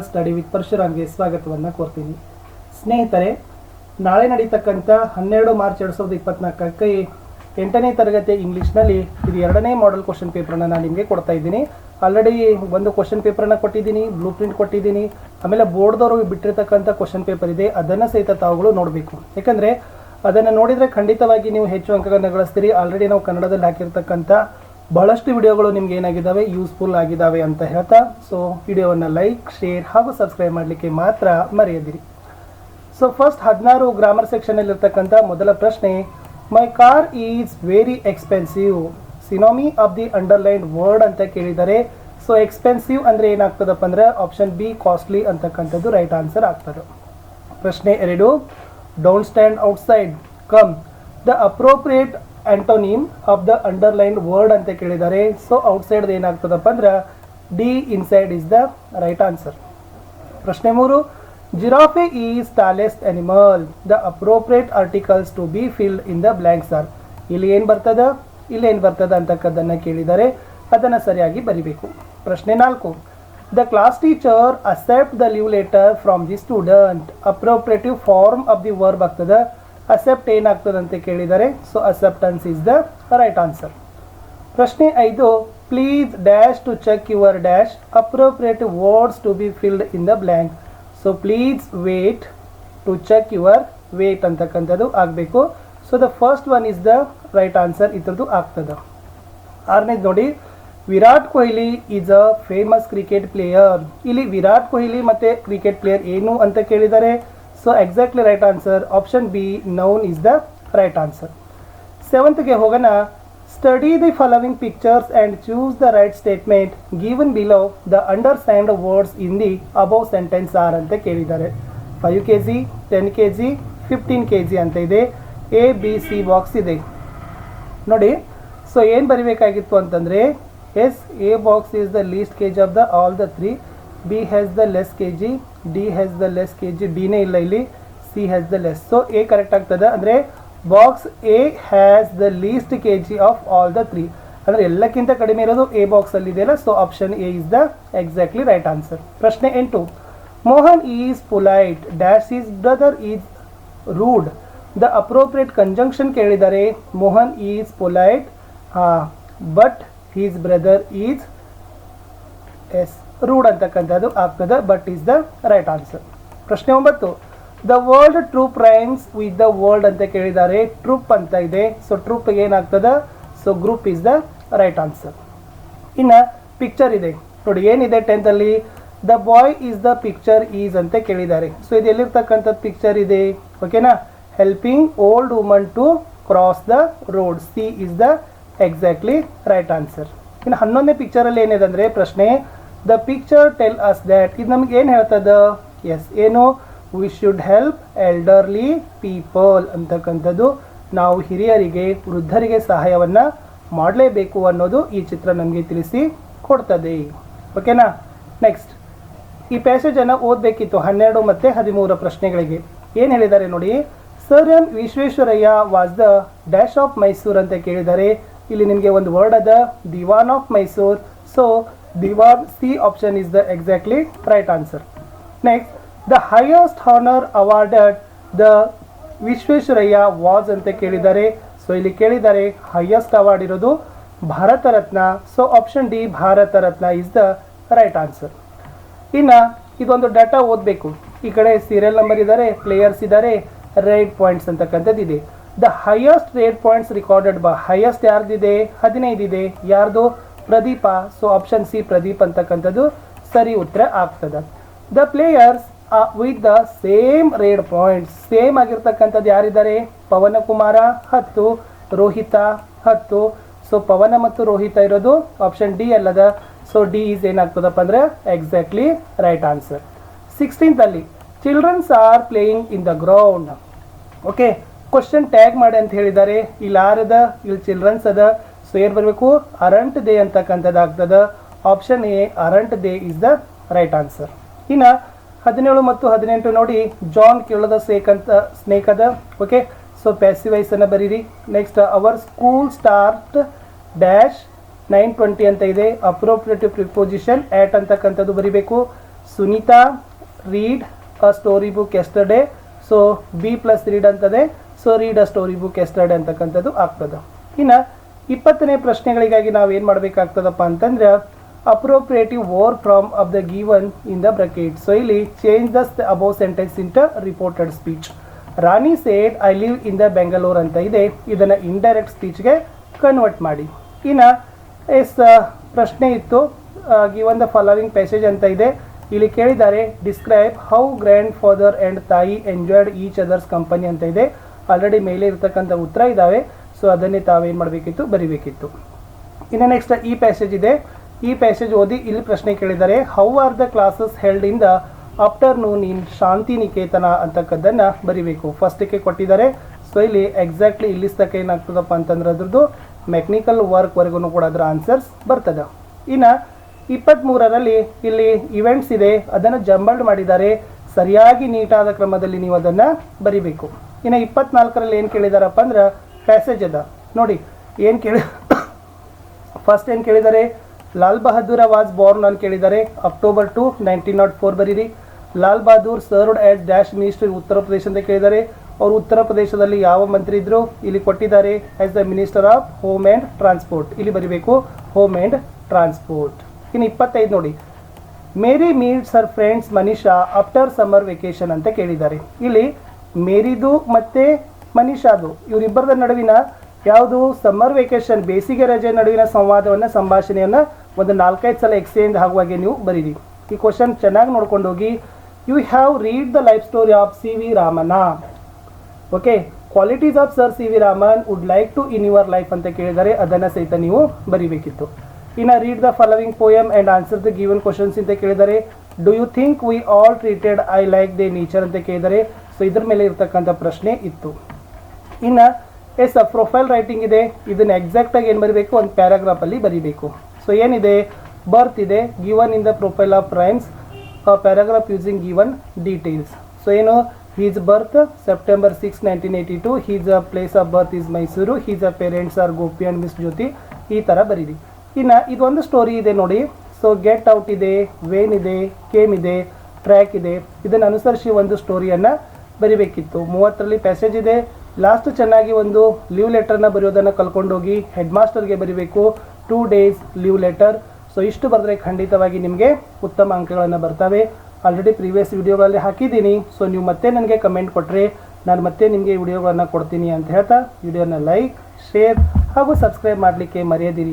Study with ಪರಶುರಾಮ್ಗೆ ಸ್ವಾಗತವನ್ನು ಕೋರ್ತೀನಿ. ಸ್ನೇಹಿತರೆ, ನಾಳೆ ನಡೀತಕ್ಕಂಥ 12 ಮಾರ್ಚ್ 2024ಕ್ಕೆ 8ನೇ ತರಗತಿ ಇಂಗ್ಲೀಷ್ನಲ್ಲಿ ಇದು 2ನೇ ಮಾಡೆಲ್ ಕ್ವಶನ್ ಪೇಪರನ್ನು ನಾನು ನಿಮಗೆ ಕೊಡ್ತಾ ಇದ್ದೀನಿ. ಆಲ್ರೆಡಿ ಒಂದು ಕ್ವಶನ್ ಪೇಪರನ್ನು ಕೊಟ್ಟಿದ್ದೀನಿ, ಬ್ಲೂ ಪ್ರಿಂಟ್ ಕೊಟ್ಟಿದ್ದೀನಿ, ಆಮೇಲೆ ಬೋರ್ಡ್ದವರು ಬಿಟ್ಟಿರ್ತಕ್ಕಂಥ ಕ್ವಶನ್ ಪೇಪರ್ ಇದೆ, ಅದನ್ನು ಸಹಿತ ತಾವುಗಳು ನೋಡಬೇಕು. ಯಾಕಂದರೆ ಅದನ್ನು ನೋಡಿದರೆ ಖಂಡಿತವಾಗಿ ನೀವು ಹೆಚ್ಚು ಅಂಕಗಳನ್ನು ಗಳಿಸ್ತೀರಿ. ಆಲ್ರೆಡಿ ನಾವು ಕನ್ನಡದಲ್ಲಿ ಹಾಕಿರ್ತಕ್ಕಂಥ ಬಹಳಷ್ಟು ವಿಡಿಯೋಗಳು ನಿಮ್ಗೆ ಏನಾಗಿದ್ದಾವೆ, ಯೂಸ್ಫುಲ್ ಆಗಿದ್ದಾವೆ ಅಂತ ಹೇಳ್ತಾ, ಸೊ ವಿಡಿಯೋವನ್ನು ಲೈಕ್, ಶೇರ್ ಹಾಗೂ ಸಬ್ಸ್ಕ್ರೈಬ್ ಮಾಡಲಿಕ್ಕೆ ಮಾತ್ರ ಮರೆಯದಿರಿ. ಸೊ ಫಸ್ಟ್ 16 ಗ್ರಾಮರ್ ಸೆಕ್ಷನಲ್ಲಿ ಇರ್ತಕ್ಕಂಥ ಮೊದಲ ಪ್ರಶ್ನೆ, my car is very expensive, synonym of the underline word ಅಂತ ಕೇಳಿದರೆ. ಸೊ ಎಕ್ಸ್ಪೆನ್ಸಿವ್ ಅಂದರೆ ಏನಾಗ್ತದಪ್ಪ ಅಂದರೆ ಆಪ್ಷನ್ ಬಿ ಕಾಸ್ಟ್ಲಿ ಅಂತಕ್ಕಂಥದ್ದು ರೈಟ್ ಆನ್ಸರ್ ಆಗ್ತದೆ. ಪ್ರಶ್ನೆ 2, don't stand outside, come, the appropriate antonym of the underline word ಅಂತ ಕೇಳಿದ್ದಾರೆ. ಸೊ ಔಟ್ಸೈಡ್ ಏನಾಗ್ತದಪ್ಪ ಅಂದ್ರೆ D, inside is the right answer. ಪ್ರಶ್ನೆ 3, giraffe is tallest animal, the appropriate articles to be filled in the blanks are. ಇಲ್ಲಿ ಏನು ಬರ್ತದ, ಇಲ್ಲಿ ಏನು ಬರ್ತದ ಅಂತಕ್ಕದ್ದನ್ನು ಕೇಳಿದ್ದಾರೆ, ಅದನ್ನು ಸರಿಯಾಗಿ ಬರಿಬೇಕು. ಪ್ರಶ್ನೆ 4, the class teacher accept the leave letter from the student, appropriative form of the verb ಆಗ್ತದೆ. ಅಕ್ಸೆಪ್ಟ್ ಏನಾಗ್ತದೆ ಅಂತ ಕೇಳಿದ್ದಾರೆ. So acceptance is the right answer. ಪ್ರಶ್ನೆ 5, please dash to check your dash, appropriative words to be filled in the blank. So please wait to check your wait ಅಂತಕ್ಕಂಥದ್ದು ಆಗಬೇಕು. So the first one is the right answer, ಇದ್ರದ್ದು ಆಗ್ತದೆ. 6ನೇದು ನೋಡಿ, Virat Kohli is a famous cricket player. ಇಲ್ಲಿ ವಿರಾಟ್ ಕೊಹ್ಲಿ ಮತ್ತು cricket player ಏನು ಅಂತ ಕೇಳಿದ್ದಾರೆ. So exactly right answer option B, noun is the right answer. 7ಗೆ ಹೋಗೋಣ. Study the following pictures and choose the right statement given below the understand words in the above sentence are ಅಂತ ಕೇಳಿದ್ದಾರೆ. 5 kg, 10 kg, 15 kg ಅಂತ ಇದೆ. A B C box ಇದೆ ನೋಡಿ. So ಏನು ಬರಿಬೇಕಾಗಿತ್ತು ಅಂತಂದರೆ, yes, a box is the least kg of the all the 3, b has the less kg, d has the less kg, ಡಿನೇ ಇಲ್ಲ ಇಲ್ಲಿ, c has the less. So a correct ಆಗ್ತದೆ. ಅಂದರೆ box a has the least kg of all the 3, ಅಂದರೆ ಎಲ್ಲಕ್ಕಿಂತ ಕಡಿಮೆ ಇರೋದು a ಬಾಕ್ಸಲ್ಲಿ ಇದೆಯಲ್ಲ. So option a is the exactly right answer. ಪ್ರಶ್ನೆ 8, Mohan is polite, dash is brother is rude, the appropriate conjunction ಕೇಳಿದ್ದಾರೆ. Mohan is polite, but his brother is as rude ಅಂತಕ್ಕಂಥದ್ದು ಆಗ್ತದೆ, but is the right answer. ಪ್ರಶ್ನೆ 9, the world troop rhymes with the world ಅಂತ ಕೇಳಿದ್ದಾರೆ. Troop ಅಂತ ಇದೆ. So ಟ್ರೂಪ್ಗೆ ಏನಾಗ್ತದೆ, so group is the right answer. ಇನ್ನು ಪಿಕ್ಚರ್ ಇದೆ ನೋಡಿ, ಏನಿದೆ 10th the boy is the picture is ಅಂತ ಕೇಳಿದ್ದಾರೆ. ಸೊ ಇದು ಎಲ್ಲಿರ್ತಕ್ಕಂಥದ್ದು ಪಿಕ್ಚರ್ ಇದೆ, ಓಕೆನಾ. Helping old woman to cross the road, C is the exactly right answer. ಇನ್ನು 11ನೇ ಪಿಕ್ಚರಲ್ಲಿ ಏನಿದೆ ಅಂದರೆ ಪ್ರಶ್ನೆ, the picture tell us that, ಇದು ನಮ್ಗೆ ಏನು ಹೇಳ್ತದ, ಎಸ್ ಏನು, we should help elderly people ಅಂತಕ್ಕಂಥದ್ದು, ನಾವು ಹಿರಿಯರಿಗೆ, ವೃದ್ಧರಿಗೆ ಸಹಾಯವನ್ನು ಮಾಡಲೇಬೇಕು ಅನ್ನೋದು ಈ ಚಿತ್ರ ನಮಗೆ ತಿಳಿಸಿ ಕೊಡ್ತದೆ, ಓಕೆನಾ. ನೆಕ್ಸ್ಟ್ ಈ ಪ್ಯಾಸೇಜನ್ನು ಓದಬೇಕಿತ್ತು 12 ಮತ್ತು 13 ಪ್ರಶ್ನೆಗಳಿಗೆ. ಏನು ಹೇಳಿದ್ದಾರೆ ನೋಡಿ, sir M Visvesvaraya was the dash of Mysuru ಅಂತ ಕೇಳಿದ್ದಾರೆ. ಇಲ್ಲಿ ನಿಮಗೆ ಒಂದು ವರ್ಡ್ ಅದ, Dewan of Mysuru. So Dewan, C option is the exactly right answer. Next, the highest honour awarded the Visvesvaraya was ಅಂತ ಕೇಳಿದ್ದಾರೆ. ಸೊ ಇಲ್ಲಿ ಕೇಳಿದ್ದಾರೆ ಹೈಯೆಸ್ಟ್ ಅವಾರ್ಡ್ ಇರೋದು Bharat Ratna. So option D, Bharat Ratna is the right answer. ಇನ್ನು ಇದೊಂದು ಡಾಟಾ ಓದಬೇಕು. ಈ ಕಡೆ ಸೀರಿಯಲ್ ನಂಬರ್ ಇದ್ದಾರೆ, ಪ್ಲೇಯರ್ಸ್ ಇದ್ದಾರೆ, ರೇಟ್ ಪಾಯಿಂಟ್ಸ್ ಅಂತಕ್ಕಂಥದ್ದು ಇದೆ. The highest rate points recorded by, highest ಯಾರ್ದಿದೆ, 15 ಇದೆ. ಯಾರ್ದು, Pradeep. So option C Pradeep ಅಂತಕ್ಕಂಥದ್ದು ಸರಿ ಉತ್ತರ ಆಗ್ತದೆ. The players with the same rate points, same ಆಗಿರ್ತಕ್ಕಂಥದ್ದು ಯಾರಿದ್ದಾರೆ, ಪವನ ಕುಮಾರ 10, ರೋಹಿತ 10. ಸೊ ಪವನ ಮತ್ತು ರೋಹಿತ ಇರೋದು ಆಪ್ಷನ್ ಡಿ ಅಲ್ಲದ. ಸೊ ಡಿ ಈಸ್ ಏನಾಗ್ತದಪ್ಪ ಅಂದರೆ exactly right answer. 16th childrens are playing in the ground. Okay, question tag ಮಾಡಿ ಅಂತ ಹೇಳಿದ್ದಾರೆ. ಇಲ್ಲಿ ಆರದ, ಇಲ್ಲಿ ಚಿಲ್ಡ್ರನ್ಸ್ ಅದ. ಸೊ ಏನು ಬರಬೇಕು, ಅರಂಟ್ ದೇ ಅಂತಕ್ಕಂಥದ್ದು ಆಗ್ತದೆ. Option A, aren't they is the right answer. ಇನ್ನು 17 ಮತ್ತು 18 ನೋಡಿ, ಜಾನ್ ಕೇಳೋದ ಸ್ನೇಕ್ ಅದ. ಓಕೆ, ಸೊ ಪ್ಯಾಸಿವ್ ವಾಯ್ಸನ್ನು ಬರೀರಿ. Next, our school start dash 9:20 ಅಂತ ಇದೆ. ಅಪ್ರೋಪ್ರಿಯೇಟಿವ್ ಪ್ರಿಪೋಸಿಷನ್ ಆಟ್ ಅಂತಕ್ಕಂಥದ್ದು ಬರಿಬೇಕು. Sunita read a story book yesterday. So B plus read ಅಂತದೆ. So read a story book yesterday ಅಂತಕ್ಕಂಥದ್ದು ಆಗ್ತದೆ. ಇನ್ನು 20ನೇ ಪ್ರಶ್ನೆಗಳಿಗಾಗಿ ನಾವು ಏನು ಮಾಡಬೇಕಾಗ್ತದಪ್ಪ ಅಂತಂದ್ರೆ appropriate verb from of the given in the bracket. So ಇಲ್ಲಿ change the above sentence in reported speech. Rani said I live in the Bengaluru ಅಂತ ಇದೆ, ಇದನ್ನು ಇಂಡೈರೆಕ್ಟ್ ಸ್ಪೀಚ್ಗೆ ಕನ್ವರ್ಟ್ ಮಾಡಿ. ಇನ್ನು ಪ್ರಶ್ನೆ ಇತ್ತು ಗಿವನ್ ದ ಫಾಲೋವಿಂಗ್ ಪ್ಯಾಸೇಜ್ ಅಂತ ಇದೆ. ಇಲ್ಲಿ ಕೇಳಿದ್ದಾರೆ describe how grand father and ತಾಯಿ ಎಂಜಾಯ್ಡ್ ಈಚ್ ಅದರ್ಸ್ ಕಂಪನಿ ಅಂತ ಇದೆ. ಆಲ್ರೆಡಿ ಮೇಲೆ ಇರ್ತಕ್ಕಂಥ ಉತ್ತರ ಇದ್ದಾವೆ. ಸೊ ಅದನ್ನೇ ತಾವೇನು ಮಾಡಬೇಕಿತ್ತು, ಬರಿಬೇಕಿತ್ತು. ಇನ್ನು ನೆಕ್ಸ್ಟ್ ಈ ಪ್ಯಾಸೇಜ್ ಇದೆ. ಈ ಪ್ಯಾಸೇಜ್ ಓದಿ ಇಲ್ಲಿ ಪ್ರಶ್ನೆ ಕೇಳಿದ್ದಾರೆ how are the classes held in the afternoon in Shantiniketan ಅಂತಕ್ಕದ್ದನ್ನು ಬರಿಬೇಕು. ಫಸ್ಟಿಗೆ ಕೊಟ್ಟಿದ್ದಾರೆ. ಸೊ ಇಲ್ಲಿ ಎಕ್ಸಾಕ್ಟ್ಲಿ ಇಲ್ಲಿಸ್ತಕ್ಕೆ ಏನಾಗ್ತದಪ್ಪ ಅಂತಂದ್ರೆ ಅದ್ರದ್ದು ಮೆಕ್ನಿಕಲ್ ವರ್ಕ್ವರೆಗೂ ಕೂಡ ಅದರ ಆನ್ಸರ್ಸ್ ಬರ್ತದೆ. ಇನ್ನು 23ರಲ್ಲಿ ಇಲ್ಲಿ ಇವೆಂಟ್ಸ್ ಇದೆ, ಅದನ್ನು ಜಂಬಲ್ಡ್ ಮಾಡಿದ್ದಾರೆ. ಸರಿಯಾಗಿ ನೀಟಾದ ಕ್ರಮದಲ್ಲಿ ನೀವು ಅದನ್ನು ಬರಿಬೇಕು. ಇನ್ನು 24ರಲ್ಲಿ ಏನು ಕೇಳಿದಾರಪ್ಪ ಅಂದ್ರೆ ಪ್ಯಾಸೇಜ್ ಅದ ನೋಡಿ. ಏನು ಫಸ್ಟ್ ಏನು ಕೇಳಿದ್ದಾರೆ, ಲಾಲ್ ಬಹದ್ದೂರ್ ವಾಸ್ ಬೋರ್ನ್ ಅಂತ ಕೇಳಿದ್ದಾರೆ. October 2, 1904 ಬರೀರಿ. Lal Bahadur served as dash minister Uttar Pradesh ಅಂತ ಕೇಳಿದ್ದಾರೆ. ಅವರು ಉತ್ತರ ಪ್ರದೇಶದಲ್ಲಿ ಯಾವ ಮಂತ್ರಿ ಇದ್ರು, ಇಲ್ಲಿ ಕೊಟ್ಟಿದ್ದಾರೆ as the minister of home and transport. ಇಲ್ಲಿ ಬರೀಬೇಕು ಹೋಮ್ ಆ್ಯಂಡ್ ಟ್ರಾನ್ಸ್ಪೋರ್ಟ್. ಇನ್ನು 25 ನೋಡಿ, Mary meets her friends Manisha after summer vacation ಅಂತ ಕೇಳಿದ್ದಾರೆ. ಇಲ್ಲಿ ಮೇರಿದು ಮತ್ತು ಮನೀಷಾದು ಇವರಿಬ್ಬರದ ನಡುವಿನ ಯಾವುದು ಸಮ್ಮರ್ ವೆಕೇಶನ್ ಬೇಸಿಗೆ ರಜೆ ನಡುವಿನ ಸಂವಾದವನ್ನು ಸಂಭಾಷಣೆಯನ್ನು ಒಂದು 4-5 ಸಲ ಎಕ್ಸ್ಚೇಂಜ್ ಆಗುವಾಗೆ ನೀವು ಬರೀರಿ. ಈ ಕ್ವಶನ್ ಚೆನ್ನಾಗಿ ನೋಡ್ಕೊಂಡು ಹೋಗಿ. You have read the life story of C V. Raman. Okay, qualities of sir C V. Raman would like to in your life ಅಂತ ಕೇಳಿದರೆ ಅದನ್ನು ಸಹಿತ ನೀವು ಬರಿಬೇಕಿತ್ತು. ಇನ್ನು read the following poem and answer the given questions ಅಂತ ಕೇಳಿದರೆ do you think we all treated I like they nature ಅಂತ ಕೇಳಿದರೆ. ಸೊ ಇದ್ರ ಮೇಲೆ ಇರ್ತಕ್ಕಂಥ ಪ್ರಶ್ನೆ ಇತ್ತು. ಇನ್ನು ಪ್ರೊಫೈಲ್ ರೈಟಿಂಗ್ ಇದೆ. ಇದನ್ನು ಎಕ್ಸಾಕ್ಟಾಗಿ ಏನು ಬರೀಬೇಕು, ಒಂದು ಪ್ಯಾರಾಗ್ರಾಫಲ್ಲಿ ಬರೀಬೇಕು. ಸೊ ಏನಿದೆ, ಬರ್ತ್ ಇದೆ, given in the profile of rhymes, paragraph using given details. So ಏನು, his birth September 6, 1982, his place of birth is Mysuru, his parents are Gopi and Miss Jyoti. ಈ ಥರ ಬರೀರಿ. ಇನ್ನು ಇದೊಂದು ಸ್ಟೋರಿ ಇದೆ ನೋಡಿ. ಸೊ ಗೆಟ್ ಔಟ್ ಇದೆ, ವೇನ್ ಇದೆ, ಕೇಮ್ ಇದೆ, ಟ್ರ್ಯಾಕ್ ಇದೆ. ಇದನ್ನು ಅನುಸರಿಸಿ ಒಂದು ಸ್ಟೋರಿಯನ್ನು ಬರಿಬೇಕಿತ್ತು. 30ರಲ್ಲಿ ಪ್ಯಾಸೇಜ್ ಇದೆ. ಲಾಸ್ಟ್ ಚೆನ್ನಾಗಿ ಒಂದು ಲೀವ್ ಲೆಟರ್ನ ಬರೆಯೋದನ್ನು ಕಲ್ಕೊಂಡೋಗಿ ಹೆಡ್ ಮಾಸ್ಟರ್ಗೆ ಬರೀಬೇಕು. 2 days ಲೀವ್ ಲೆಟರ್. ಸೊ ಇಷ್ಟು ಬರೆದ್ರೆ ಖಂಡಿತವಾಗಿ ನಿಮಗೆ ಉತ್ತಮ ಅಂಕಗಳನ್ನು ಬರ್ತವೆ. ಆಲ್ರೆಡಿ ಪ್ರೀವಿಯಸ್ ವಿಡಿಯೋಗಳಲ್ಲಿ ಹಾಕಿದ್ದೀನಿ. ಸೊ ನೀವು ಮತ್ತೆ ನನಗೆ ಕಮೆಂಟ್ ಕೊಟ್ಟರೆ ನಾನು ಮತ್ತೆ ನಿಮಗೆ ವಿಡಿಯೋಗಳನ್ನು ಕೊಡ್ತೀನಿ ಅಂತ ಹೇಳ್ತಾ ವಿಡಿಯೋನ ಲೈಕ್, ಶೇರ್ ಹಾಗೂ ಸಬ್ಸ್ಕ್ರೈಬ್ ಮಾಡಲಿಕ್ಕೆ ಮರೆಯದಿರಿ.